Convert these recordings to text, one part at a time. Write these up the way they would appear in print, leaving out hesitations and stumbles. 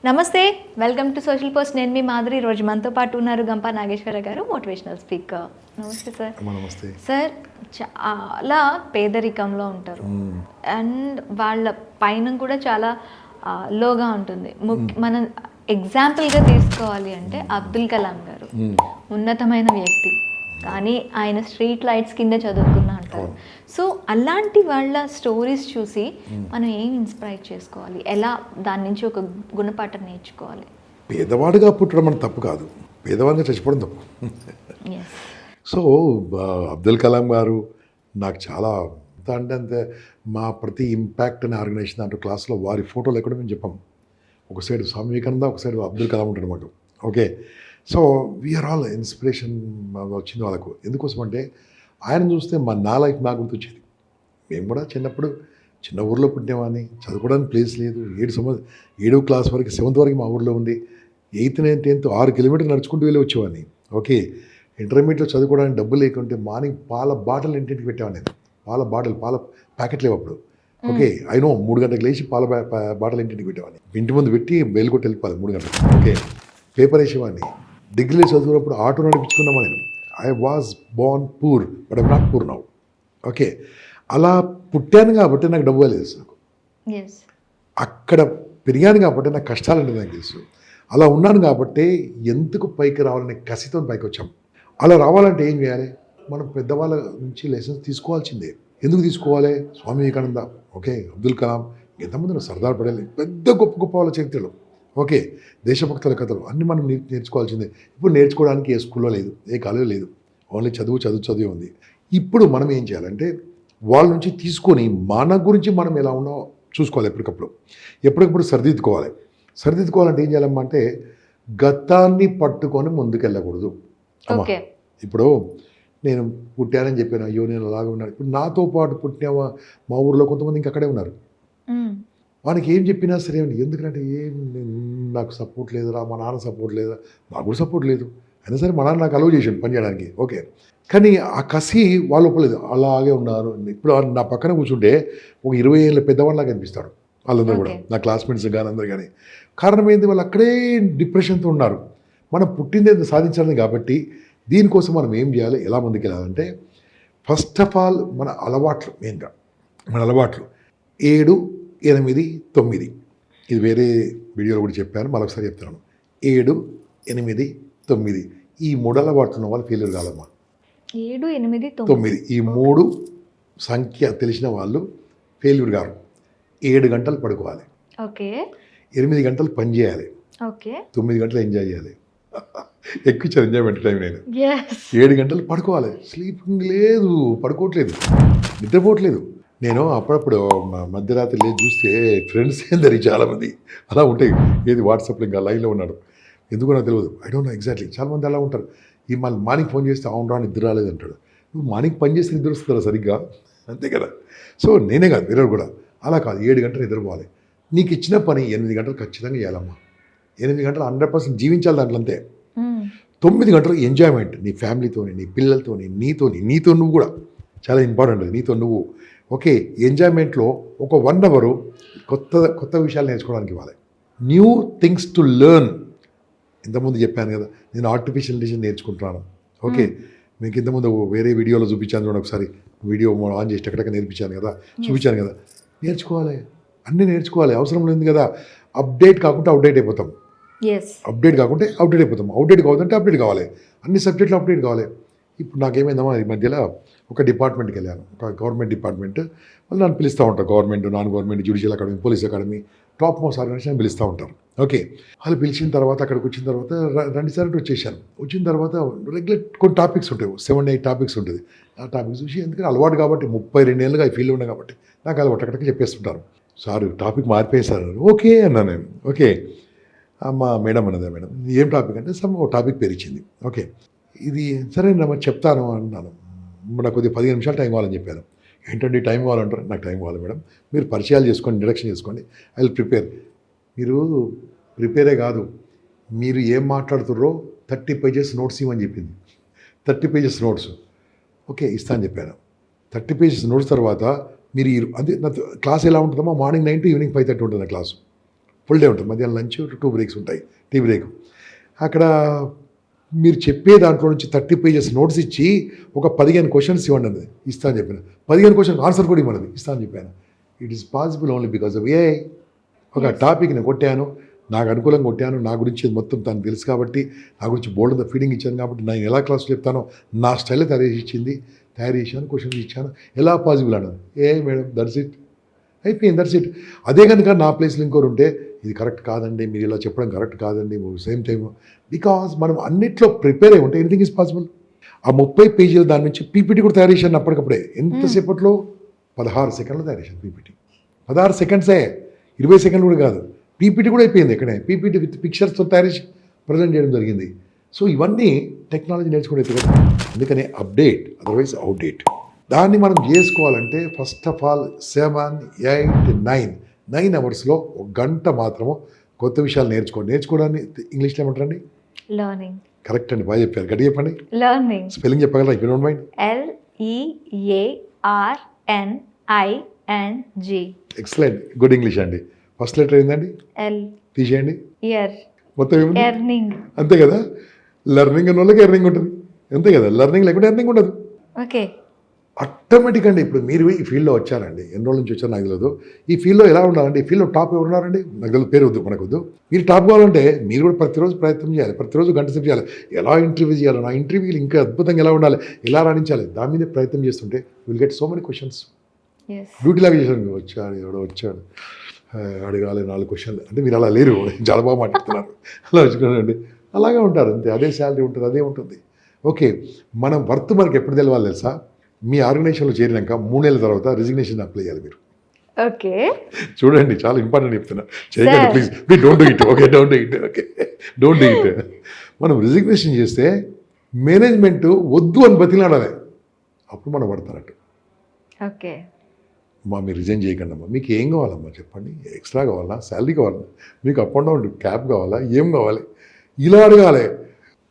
నమస్తే, welcome to social post. నేను మీ మాధురి. రోజు మనతో పాటు ఉన్నారు గంపా నాగేశ్వర గారు, మోటివేషనల్ స్పీకర్. నమస్తే సార్. నమస్తే సార్, చాలా పేదరికంలో ఉంటారు అండ్ వాళ్ళ పైన కూడా చాలా లోగా ఉంటుంది. మనం ఎగ్జాంపుల్గా తీసుకోవాలి అంటే అబ్దుల్ కలాం గారు ఉన్నతమైన వ్యక్తి, కానీ ఆయన స్ట్రీట్ లైట్స్ కింద చదువుకున్నా అంటారు. సో అలాంటి వాళ్ళ స్టోరీస్ చూసి మనం ఏం ఇన్స్పైర్ చేసుకోవాలి, ఎలా దాని నుంచి ఒక గుణపాఠం నేర్చుకోవాలి? పేదవాడిగా పుట్టడం మన తప్పు కాదు, పేదవాడిగా చచ్చిపోవడం తప్పు. సో అబ్దుల్ కలాం గారు నాకు చాలా అంటే మా ప్రతి ఇంపాక్ట్ అనే ఆర్గనైజేషన్ దాంట్లో క్లాస్లో వారి ఫోటోలు ఎక్కడ మేము చెప్పాం. ఒక సైడ్ స్వామి వివేకానంద, ఒక సైడ్ అబ్దుల్ కలాం ఉంటాడు మాకు. Okay, so we are all inspiration వచ్చింది వాళ్ళకు. ఎందుకోసం అంటే ఆయన చూస్తే నా లైఫ్ నాకు గుర్తొచ్చేది. మేము కూడా చిన్నప్పుడు చిన్న ఊర్లో పుట్టినవాడిని, చదువుకోవడానికి ప్లేస్ లేదు. 7వ క్లాస్ వరకు 7th వరకు మా ఊర్లో ఉంది. 8th 9th 10th 6 కిలోమీటర్లు నడుచుకుంటూ వెళ్ళి వచ్చేవాడిని. ఓకే, ఇంటర్మీడియట్లో చదువుకోవడానికి డబ్బులు లేకుంటే మార్నింగ్ పాల బాటిల్ ఇంటింటికి పెట్టేవాడిని నేను. పాల ప్యాకెట్ లేవు అప్పుడు. ఓకే, అయినో 3 గంటలకు లేచి పాల బాటిల్ ఇంటింటికి పెట్టేవాడిని. ఇంటి ముందు పెట్టి బెయిల్ కొట్టి వెళ్ళిపోవాలి 3 గంటలకు. ఓకే, పేపర్ వేసేవాడిని. డిగ్రీలో చదువుకున్నప్పుడు ఆటో నడిపించుకున్నామా నేను. I was born poor but I'm not poor now. Okay, అలా పుట్టాను కాబట్టి నాకు డబ్బు లేదు. నాకు అక్కడ పెరిగాను కాబట్టి నాకు కష్టాలు అంటే నాకు తెలుసు. అలా ఉన్నాను కాబట్టి ఎందుకు పైకి రావాలనే కసితో పైకి వచ్చాం. అలా రావాలంటే ఏం చేయాలి? మనం పెద్దవాళ్ళ నుంచి లెసన్స్ తీసుకోవాల్సిందే. ఎందుకు తీసుకోవాలి? స్వామి వివేకానంద, ఓకే, అబ్దుల్ కలాం, ఎంతమంది సర్దార్ పటేల్, పెద్ద గొప్ప గొప్ప వాళ్ళ చరిత్రలు, ఓకే, దేశభక్తుల కథలు అన్నీ మనం నేర్చుకోవాల్సిందే. ఇప్పుడు నేర్చుకోవడానికి ఏ స్కూల్లో లేదు, ఏ కాలేజీలో లేదు. ఓన్లీ చదువు ఉంది. ఇప్పుడు మనం ఏం చేయాలంటే వాళ్ళ నుంచి తీసుకొని మన గురించి మనం ఎలా ఉన్నామో చూసుకోవాలి. ఎప్పటికప్పుడు సరిదిద్దుకోవాలంటే ఏం చేయాలమ్మా అంటే గతాన్ని పట్టుకొని ముందుకెళ్ళకూడదు. ఇప్పుడు నేను పుట్టానని చెప్పాను, అయ్యో నేను అలాగే ఉన్నాను. ఇప్పుడు నాతో పాటు పుట్టిన మా ఊర్లో కొంతమంది ఇంక అక్కడే ఉన్నారు. వానికి ఏం చెప్పినా సరే, ఎందుకంటే ఏం నాకు సపోర్ట్ లేదురా, మా నాన్న సపోర్ట్ లేదురా, నాకు కూడా సపోర్ట్ లేదు. అయినా సరే మా నాన్న నాకు అలవ్ చేశాడు పని చేయడానికి. ఓకే, కానీ ఆ కసి వాళ్ళు ఒప్పలేదు, అలాగే ఉన్నారు. ఇప్పుడు నా పక్కన కూర్చుంటే ఒక 20 ఏళ్ళ పెద్దవాళ్ళలాగా అనిపిస్తాడు వాళ్ళందరూ కూడా, నా క్లాస్మేట్స్ కానీ అందరు కానీ. కారణం ఏంటి? వాళ్ళు అక్కడే డిప్రెషన్తో ఉన్నారు. మనం పుట్టింది సాధించాలని కాబట్టి దీనికోసం మనం ఏం చేయాలి, ఎలా ముందుకు వెళ్ళాలంటే ఫస్ట్ ఆఫ్ ఆల్ మన అలవాట్లు, మెయిన్గా మన అలవాట్లు 7, 8, 9. ఇది వేరే వీడియోలో కూడా చెప్పాను, మరొకసారి చెప్తున్నాను. 7, 8, 9 ఈ 3 అలవాట్లు ఉన్న వాళ్ళు ఫెయిల్యూర్ కాదమ్మా. 7, 8, 9 ఈ 3 సంఖ్య తెలిసిన వాళ్ళు ఫెయిల్యూర్ కాదు. 7 గంటలు పడుకోవాలి, ఓకే, 8 గంటలు పని చేయాలి, ఓకే, 9 గంటలు ఎంజాయ్ చేయాలి. ఎక్కువ ఎంజాయ్మెంట్ టైం నేను. 7 గంటలు పడుకోవాలి. స్లీపింగ్ లేదు, పడుకోవట్లేదు, నిద్రపోవట్లేదు. నేను అప్పుడప్పుడు మధ్యరాత్రి లేదు చూస్తే ఫ్రెండ్స్ ఏందరి చాలామంది అలా ఉంటాయి. ఏది వాట్సాప్లో ఇంకా లైన్లో ఉన్నాడు, ఎందుకు నాకు తెలియదు, ఐ డోంట్ నో ఎగ్జాక్ట్లీ. చాలామంది అలా ఉంటారు. ఈ మళ్ళీ మార్నింగ్ ఫోన్ చేస్తే అవును రా నిద్ర రాలేదు అంటాడు. నువ్వు మార్నింగ్ పని చేస్తే నిద్ర వస్తుందా సరిగ్గా? అంతే కదా. సో నేనే కాదు, వేరే కూడా అలా కాదు. 7 గంటలు నిద్రపోవాలి. నీకు ఇచ్చిన పని 8 గంటలు ఖచ్చితంగా చేయాలమ్మా. 8 గంటలు 100% జీవించాలి దాంట్లో, అంతే. 9 గంటలు ఎంజాయ్మెంట్, నీ ఫ్యామిలీతోని, నీ పిల్లలతోని, నీతో నువ్వు కూడా చాలా ఇంపార్టెంట్. నీతో నువ్వు, ఓకే, ఎంజాయ్మెంట్లో ఒక 1 అవర్ కొత్త విషయాలు నేర్చుకోవడానికి ఇవ్వాలి. New things to learn. ఇంతకుముందు చెప్పాను కదా, నేను ఆర్టిఫిషియల్ ఇంటెలిజెన్స్ నేర్చుకుంటున్నాను. ఓకే, మీకు ఇంతకుముందు వేరే వీడియోలో చూపించాను చూడండి, ఒకసారి వీడియో ఆన్ చేసి ఎక్కడెక్కడ నేర్పించాను కదా, చూపించాను కదా. నేర్చుకోవాలి, అన్నీ నేర్చుకోవాలి. అవసరం లేదు కదా. అప్డేట్ కాకుండా అవుట్డేట్ అయిపోతాం. అప్డేట్ కాకుంటే అవుట్డేట్ అయిపోతాం. అవుట్డేట్ కావాలంటే అప్డేట్ కావాలి. అన్ని సబ్జెక్టులు అప్డేట్ కావాలి. ఇప్పుడు నాకేమైందమ్మా, ఈ మధ్యలో ఒక డిపార్ట్మెంట్కి వెళ్ళాను, ఒక గవర్నమెంట్ డిపార్ట్మెంట్. వాళ్ళు నన్ను పిలుస్తూ ఉంటారు, government, non government, judicial academy, police academy, top most organization పిలుస్తూ ఉంటారు. ఓకే, వాళ్ళు పిలిచిన తర్వాత అక్కడికి వచ్చిన తర్వాత 2 సార్లు వచ్చేసాను. వచ్చిన తర్వాత రెగ్యులర్ కొన్ని టాపిక్స్ ఉంటాయి, 7-8 టాపిక్స్ ఉంటుంది. ఆ టాపిక్స్ చూసి ఎందుకంటే అలవాటు కాబట్టి 32 ఏళ్ళుగా ఈ ఫీల్డ్లో ఉన్నా కాబట్టి నాకు అలవాటు అక్కడికి చెప్పేస్తుంటారు. సార్ టాపిక్ మారిపోయింది సార్. ఓకే అన్నాను నేను. ఓకే అమ్మ మేడం అన్నదా, మేడం ఏం టాపిక్ అంటే ఓ టాపిక్ పేరు ఇచ్చింది. ఓకే, ఇది సరే అమ్మ చెప్తాను అన్నాను. నాకు కొద్దిగా 15 నిమిషాలు టైం కావాలని చెప్పాను. ఏంటంటే టైం కావాలంటారు. నాకు టైం కావాలి మేడం, మీరు పరిచయాలు చేసుకోండి, ఇంట్రడక్షన్ చేసుకోండి, ఐ విల్ ప్రిపేర్. మీరు ప్రిపేరే కాదు, మీరు ఏం మాట్లాడుతుర్రో 30 పేజెస్ నోట్స్ ఇవ్వని చెప్పింది. 30 పేజెస్ నోట్స్. ఓకే, ఇస్తా అని చెప్పాను. 30 పేజెస్ నోట్స్ తర్వాత మీరు అదే నా క్లాస్ ఎలా ఉంటుందమ్మా, మార్నింగ్ 9 to ఈవినింగ్ 5:30 ఉంటుంది నా క్లాసు. ఫుల్ డే ఉంటుంది, మధ్యాహ్నం లంచ్ 2 బ్రేక్స్ ఉంటాయి, టీ బ్రేక్. అక్కడ మీరు చెప్పే దాంట్లో నుంచి 30 పేజెస్ నోట్స్ ఇచ్చి ఒక 15 క్వశ్చన్స్ ఇవ్వండి అన్నది, ఇస్తా అని చెప్పాను. 15 క్వశ్చన్ ఆన్సర్ కూడా ఇవ్వనది, ఇస్తా అని చెప్పాను. It is possible only because of AI. ఒక టాపిక్ని కొట్టాను, నాకు అనుకూలంగా కొట్టాను, నా గురించి మొత్తం తనకు తెలుసు కాబట్టి, నా గురించి బోల్డ్ ఫీడింగ్ ఇచ్చాను కాబట్టి, నేను ఎలా క్లాస్ చెప్తానో నా స్టైల్లో తయారు చేశాను, క్వశ్చన్స్ ఇచ్చాను. ఎలా పాసిబుల్ అన్నది, ఏ మేడం దట్స్ ఇట్, అయిపోయింది, దట్స్ ఇట్. అదే కనుక నా ప్లేస్లో ఇంకోరు ఉంటే, ఇది కరెక్ట్ కాదండి, మీరు ఇలా చెప్పడం కరెక్ట్ కాదండి, సేమ్ టైం. బికాజ్ మనం అన్నిట్లో ప్రిపేర్ అయి ఉంటే ఎనీథింగ్ ఈజ్ పాసిబుల్. ఆ 30 పేజీలు దాని నుంచి పీపీటీ కూడా తయారు చేశాను అప్పటికప్పుడే. ఎంతసేపట్లో 16 సెకండ్లు తయారు చేశాను పీపీటీ. 16 సెకండ్సే, 20 సెకండ్లు కూడా కాదు. పీపీటీ కూడా అయిపోయింది ఇక్కడే. పీపీటీ విత్ పిక్చర్స్తో తయారు చేసి ప్రజెంట్ చేయడం జరిగింది. సో ఇవన్నీ టెక్నాలజీ నేర్చుకునే కదా, అందుకనే అప్డేట్, అదర్వైజ్ అవుట్డేట్. దాన్ని మనం చేసుకోవాలంటే ఫస్ట్ ఆఫ్ ఆల్ 7, 8, 9 అవర్స్లో 1 గంట మాత్రము కొత్త విషయాలు నేర్చుకోవడాన్ని ఇంగ్లీష్లో ఏమంటారండి? లర్నింగ్. కరెక్ట్ అండి, బాగా చెప్పారు, గట్టి చెప్పండి. లర్నింగ్ స్పెల్లింగ్ చెప్పగలరా if you don't mind? LEARNING. Excellent, good English అండి. ఫస్ట్ లెటర్ ఏందండి? ఎల్. తీసేయండి, ఇయర్. మొత్తం ఏముంది? ఎర్నింగ్. అంతే కదా, లర్నింగ్ అన్న వాళ్ళకి ఎర్నింగ్ ఉంటుంది, అంతే కదా. లర్నింగ్ లేకుంటే ఎర్నింగ్ ఉండదు. ఓకే. ఆటోమేటిక్ అండి. ఇప్పుడు మీరు ఈ ఫీల్డ్లో వచ్చారండి, ఎన్ని రోజుల నుంచి వచ్చారు నాకు తెలియదు. ఈ ఫీల్డ్లో ఎలా ఉండాలండి, ఈ ఫీల్డ్లో టాప్ ఎవరు ఉన్నారండి? నాకు తెలియదు, పేరు వద్దు, మనకు వద్దు. మీరు టాప్ కావాలంటే మీరు కూడా ప్రతిరోజు ప్రయత్నం చేయాలి, ప్రతిరోజు గంట సేపు చేయాలి. ఎలా ఇంటర్వ్యూ చేయాలి, నా ఇంటర్వ్యూలు ఇంకా అద్భుతంగా ఎలా ఉండాలి, ఎలా రాణించాలి, దాని మీద ప్రయత్నం చేస్తుంటే will get so many questions. Duty లాగా చేశాను, వచ్చాడు అడగాలి 4 క్వశ్చన్లు, అంటే మీరు అలా లేరు, చాలా బాగా మాట్లాడుతున్నారు, అలా వచ్చుకోండి, అలాగే ఉంటారు అంతే. అదే శాలరీ ఉంటుంది, అదే ఉంటుంది. ఓకే, మనం వర్త్ మనకి ఎప్పుడు తెలవాలి తెలుసా? మీ ఆర్గనైజేషన్లో చేరినాక 3 నెలల తర్వాత రిజిగ్నేషన్ అప్లై చేయాలి మీరు. ఓకే, చూడండి, చాలా ఇంపార్టెంట్ చెప్తున్నా, చేయకండి ప్లీజ్, మీరు don't do it. Okay, don't do it. Okay, don't do it. మనం రిజిగ్నేషన్ చేస్తే మేనేజ్మెంట్ వద్దు అని బతిలాడాలి, అప్పుడు మనం పడతారట. ఓకే, మీరు రిజైన్ చేయకండి అమ్మా, మీకు ఏం కావాలమ్మా చెప్పండి, ఎక్స్ట్రా కావాలా, శాలరీ కావాలా, మీకు అప్ అండ్ డౌన్ క్యాబ్ కావాలా, ఏం కావాలి, ఇలా అడగాలి.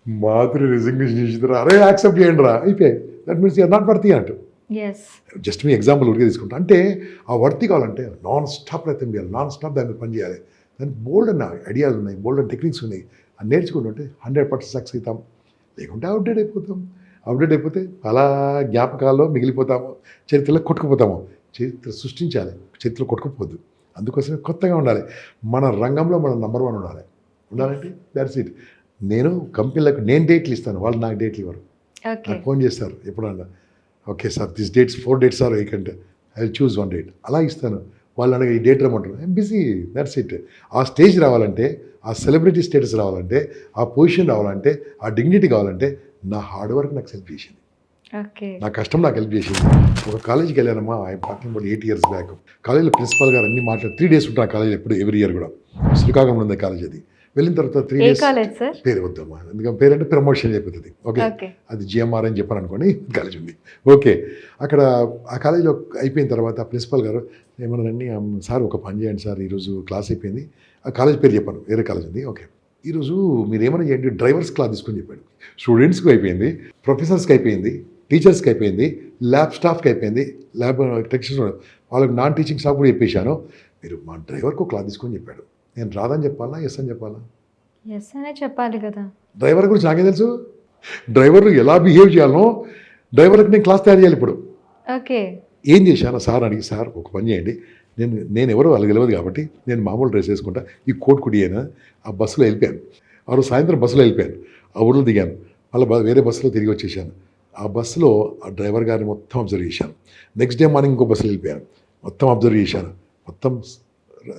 మాధురి రిజిగ్నేషన్ చేసిన అరే యాక్సెప్ట్ చేయండి రా, అయిపోయాయి. That means you're not worthy అంటూ. జస్ట్ మీ ఎగ్జాంపుల్ ఉడికే తీసుకుంటా. అంటే ఆ వర్తీ కావాలంటే నాన్ స్టాప్ ప్రయత్నం చేయాలి, నాన్ స్టాప్ దాని మీద పని చేయాలి. దానికి బోల్డ్ అన్న ఐడియాలు ఉన్నాయి, బోల్డ్ అన్న టెక్నిక్స్ ఉన్నాయి. అది నేర్చుకుంటుంటే 100% సక్సెస్ అవుతాం. లేకుంటే అవుట్డేట్ అయిపోతాం. అవుట్డేట్ అయిపోతే అలా జ్ఞాపకాల్లో మిగిలిపోతాము, చరిత్రలో కొట్టుకుపోతాము. చరిత్ర సృష్టించాలి, చరిత్రలో కొట్టుకుపోద్దు. అందుకోసమే కొత్తగా ఉండాలి. మన రంగంలో మనం నెంబర్ 1 ఉండాలంటే దాట్స్ ఇట్. నేను కంపెనీలకు నేను డేట్లు ఇస్తాను, వాళ్ళు నాకు డేట్లు ఇవ్వరు. నాకు ఫోన్ చేస్తారు ఎప్పుడన్నా, okay sir this dates 4 dates are vacant, I will choose 1 date, అలా ఇస్తాను. వాళ్ళు అనగా ఈ డేట్ రమ్మంటారు, ఐఎమ్ బిజీ, దట్స్ ఇట్. ఆ స్టేజ్ రావాలంటే, ఆ సెలబ్రిటీ స్టేటస్ రావాలంటే, ఆ పొజిషన్ రావాలంటే, ఆ డిగ్నిటీ కావాలంటే నా హార్డ్ వర్క్ నాకు హెల్ప్ చేసింది, నా కష్టం నాకు హెల్ప్ చేసింది. ఒక కాలేజీకి వెళ్ళానమ్మా, I'm talking about 8 years back. కాలేజీలో ప్రిన్సిపల్ గారు అన్ని మాట్లాడి 3 days ఉంటాను కాలేజీ, ఎప్పుడు ఎవ్రీ ఇయర్ కూడా. శ్రీకాకుళంలో ఉంది కాలేజ్. అది వెళ్ళిన తర్వాత 3 days పేరు వద్దమ్మా, ఎందుకంటే పేరంటే ప్రమోషన్ అయిపోతుంది. ఓకే, అది జిఎంఆర్ అని చెప్పాను అనుకోండి, కాలేజ్ ఉంది. ఓకే, అక్కడ ఆ కాలేజీలో అయిపోయిన తర్వాత ప్రిన్సిపల్ గారు ఏమన్నారండి, సార్ ఒక పని చేయండి సార్, ఈరోజు క్లాస్ అయిపోయింది. ఆ కాలేజ్ పేరు చెప్పాను, వేరే కాలేజ్ ఉంది. ఓకే, ఈరోజు మీరు ఏమైనా చేయండి, డ్రైవర్స్ క్లాస్ తీసుకొని చెప్పాడు. స్టూడెంట్స్కి అయిపోయింది, ప్రొఫెసర్స్కి అయిపోయింది, టీచర్స్కి అయిపోయింది, ల్యాబ్ స్టాఫ్కి అయిపోయింది, ల్యాబ్ టెక్నీషియన్స్ వాళ్ళకి నాన్ టీచింగ్ స్టాఫ్ కూడా చెప్పేశాను. మీరు మా డ్రైవర్కి ఒక క్లాస్ తీసుకొని చెప్పాడు. నేను రాదని చెప్పాలా, ఎస్ అని చెప్పాలా? ఎస్ అనే చెప్పాలి కదా. డ్రైవర్ గురించి నాకేం తెలుసు, డ్రైవర్లు ఎలా బిహేవ్ చేయాలనో డ్రైవర్కి నేను క్లాస్ తయారు చేయాలి. ఇప్పుడు ఓకే, ఏం చేశాను సార్ అడిగి, సార్ ఒక పని చేయండి, నేను ఎవరో వాళ్ళకి తెలియదు కాబట్టి నేను మామూలు డ్రెస్ వేసుకుంటా, ఈ కోట్ కుడియాను, ఆ బస్సులో వెళ్ళిపోయాను. ఆ రోజు సాయంత్రం బస్సులో వెళ్ళిపోయాను, ఆ ఊళ్ళో దిగాను, మళ్ళీ వేరే బస్సులో తిరిగి వచ్చేసాను. ఆ బస్సులో ఆ డ్రైవర్ గారిని మొత్తం అబ్జర్వ్ చేశాను. నెక్స్ట్ డే మార్నింగ్ ఇంకో బస్సులో వెళ్ళిపోయాను, మొత్తం అబ్జర్వ్ చేశాను, మొత్తం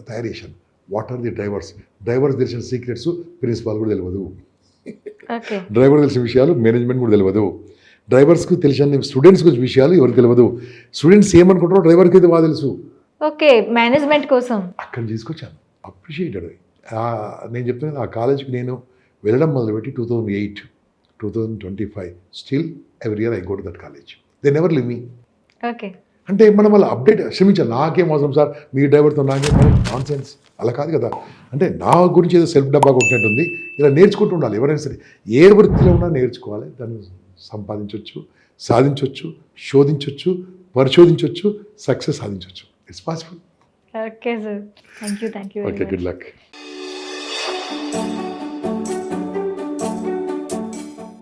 తయారు చేశాను. వాట్ ఆర్ ది డ్రైవర్స్ తెలిసిన సీక్రెట్స్ ప్రిన్సిపాల్ కూడా తెలియదు, డ్రైవర్ తెలిసిన విషయాలు మేనేజ్మెంట్ కూడా తెలియదు, డ్రైవర్స్కు తెలిసిన స్టూడెంట్స్ గురించి విషయాలు ఎవరికి తెలియదు, స్టూడెంట్స్ ఏమనుకుంటారో డ్రైవర్కి అయితే బాగా తెలుసు. ఓకే, మేనేజ్మెంట్ కోసం అక్కడ తీసుకొచ్చాను, అప్రిషియేటెడ్. నేను చెప్తున్నాను, ఆ కాలేజ్కి నేను వెళ్ళడం మొదలుపెట్టి 2008, 2025 still every year I go to that college. They never live me. Okay, అంటే మనం అలా అప్డేట్ శ్రమించాలి. నాకేం అవసరం సార్ మీ డ్రైవర్తో, నాకేం నాన్ సెన్స్, అలా కాదు కదా. అంటే నా గురించి ఏదో సెల్ఫ్ డబ్బా కొట్టినట్టుంది. ఇలా నేర్చుకుంటూ ఉండాలి. ఎవరైనా సరే ఏ వృత్తిలో ఉన్నా నేర్చుకోవాలి, దాన్ని సంపాదించవచ్చు, సాధించవచ్చు, శోధించవచ్చు, పరిశోధించవచ్చు, సక్సెస్ సాధించవచ్చు. It's possible. Okay sir, thank you. Okay, good luck. Thank you